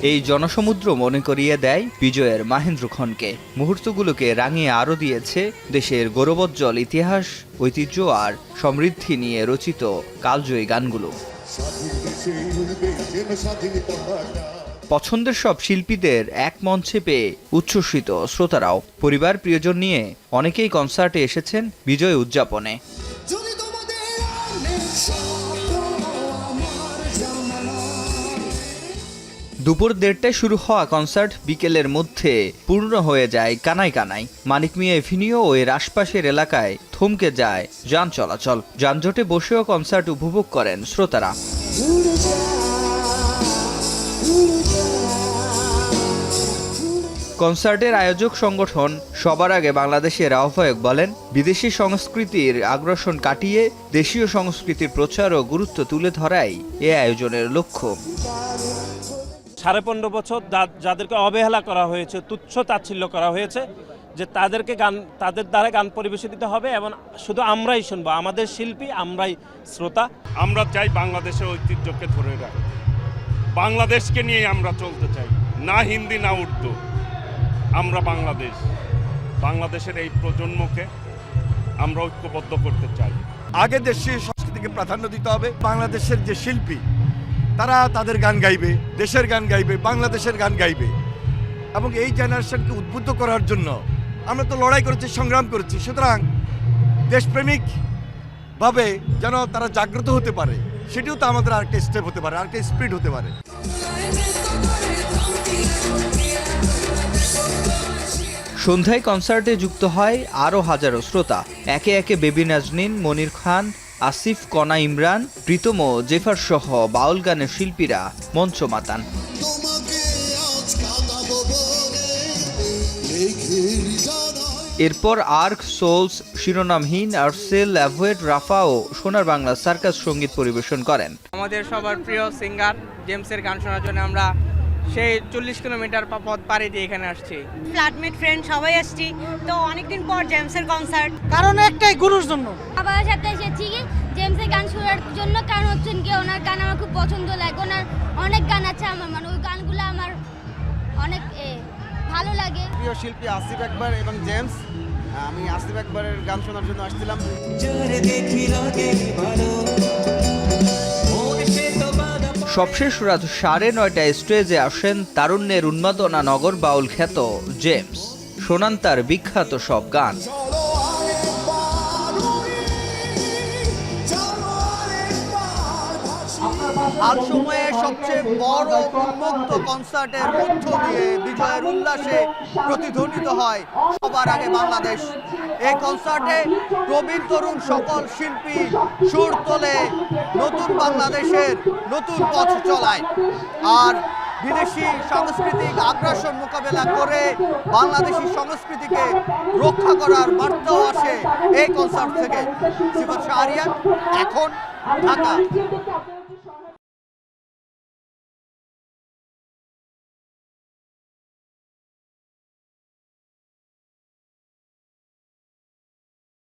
এই জনসমুদ্র মনে করিয়ে দেয় বিজয়ের মাহেন্দ্রক্ষণকে। মুহূর্তগুলোকে রাঙিয়ে আরও দিয়েছে দেশের গৌরবোজ্জ্বল ইতিহাস, ঐতিহ্য আর সমৃদ্ধি নিয়ে রচিত কালজয়ী গানগুলো। পছন্দের সব শিল্পীদের এক মঞ্চে পেয়ে উচ্ছ্বসিত শ্রোতারাও। পরিবার প্রিয়জন নিয়ে অনেকেই কনসার্টে এসেছেন বিজয় উদযাপনে। দুপুর 1:30টায় শুরু হওয়া কনসার্ট বিকেলের মধ্যে পূর্ণ হয়ে যায় কানায় কানায়। মানিক মিয়া এভিনিউ ও এর আশপাশের এলাকায় থমকে যায় যান চলাচল। যানজটে বসেও কনসার্ট উপভোগ করেন শ্রোতারা। কনসার্টের আয়োজক সংগঠন সবার আগে বাংলাদেশের আহ্বায়ক বলেন, বিদেশি সংস্কৃতির আগ্রাসন কাটিয়ে দেশীয় সংস্কৃতির প্রচার ও গুরুত্ব তুলে ধরাই এ আয়োজনের লক্ষ্য। 15.5 বছর যাদেরকে অবহেলা করা হয়েছে, তুচ্ছ তাচ্ছিল্য করা হয়েছে, যে তাদের দ্বারা গান পরিবেশিত হবে এবং শুধু আমরাই শুনবো, আমাদের শিল্পী, আমরাই শ্রোতা। আমরা চাই বাংলাদেশের ঐতিহ্যকে ধরে রাখতে, বাংলাদেশকে নিয়ে আমরা চলতে চাই, না হিন্দি না উর্দু। আমরা বাংলাদেশের এই প্রজন্মকে আমরা ঐক্যবদ্ধ করতে চাই। আগে দেশীয় সংস্কৃতিকে প্রাধান্য দিতে হবে। বাংলাদেশের যে শিল্পী তারা তাদের গান গাইবে, দেশের গান গাইবে, বাংলাদেশের গান গাইবে, এবং এই জেনারেশনকে উদ্বুদ্ধ করার জন্য আমরা তো লড়াই করেছি, সংগ্রাম করেছি। সুতরাং দেশপ্রেমিক ভাবে যেন তারা জাগ্রত হতে পারে, সেটিও তো আমাদের আরেকটা স্টেপ হতে পারে, আরেকটা স্পিড হতে পারে। সন্ধ্যায় কনসার্টে যুক্ত হয় আরও হাজারো শ্রোতা। একে একে বেবি নাজনীন, মনির খান, আসিফ, কনা ইমরান, প্রীতম ও জেফার সহ বাউল গানের শিল্পীরা মঞ্চ মাতান। এরপর আর্ক, সোলস, শিরোনামহীন, আর্সেল, অ্যাভয়েড, রাফা ও সোনার বাংলা সার্কাস সঙ্গীত পরিবেশন করেন। আমাদের সবার প্রিয় সিঙ্গার জেমসের গান শোনার জন্য আমরা সেই 40 কিলোমিটার পথ পাড়ি দিয়ে এখানে আসছি। ফ্ল্যাটমেট ফ্রেন্ড সবাই আসছি, তো অনেকদিন পর জেমসের কনসার্ট। কারণ একটাই, গুরুর জন্য। সবার সাথে এসেছি জেমসের গান শোনার জন্য, কারণ হচ্ছেন কি ওনার গান আমার খুব পছন্দ লাগে। ওনার অনেক গান আছে আমার, মানে ওই গানগুলো আমার অনেক ভালো লাগে। প্রিয় শিল্পী আসিফ আকবর এবং জেমস, আমি আসিফ আকবরের গান শোনার জন্য আসছিলাম। সবশেষ রাত 9:30টায় স্টেজে আসেন তারুণ্যের উন্মাদনা নগর বাউল খ্যাত জেমস। শোনান তার বিখ্যাত সব গান। আজ সময়ে সবচেয়ে বড় উন্মুক্ত কনসার্টের মধ্য দিয়ে বিজয়ের উল্লাসে প্রতিধ্বনিত হয় সবার আগে বাংলাদেশ। এই কনসার্টে প্রবীণ তরুণ সকল শিল্পী সুর তোলে নতুন বাংলাদেশের নতুন পথ চলায়, আর বিদেশি সাংস্কৃতিক আগ্রাসন মোকাবেলা করে বাংলাদেশি সংস্কৃতিকে রক্ষা করার বার্তাও আসে এই কনসার্ট থেকে। সিফাত শাহরিয়ার, এখন, ঢাকা।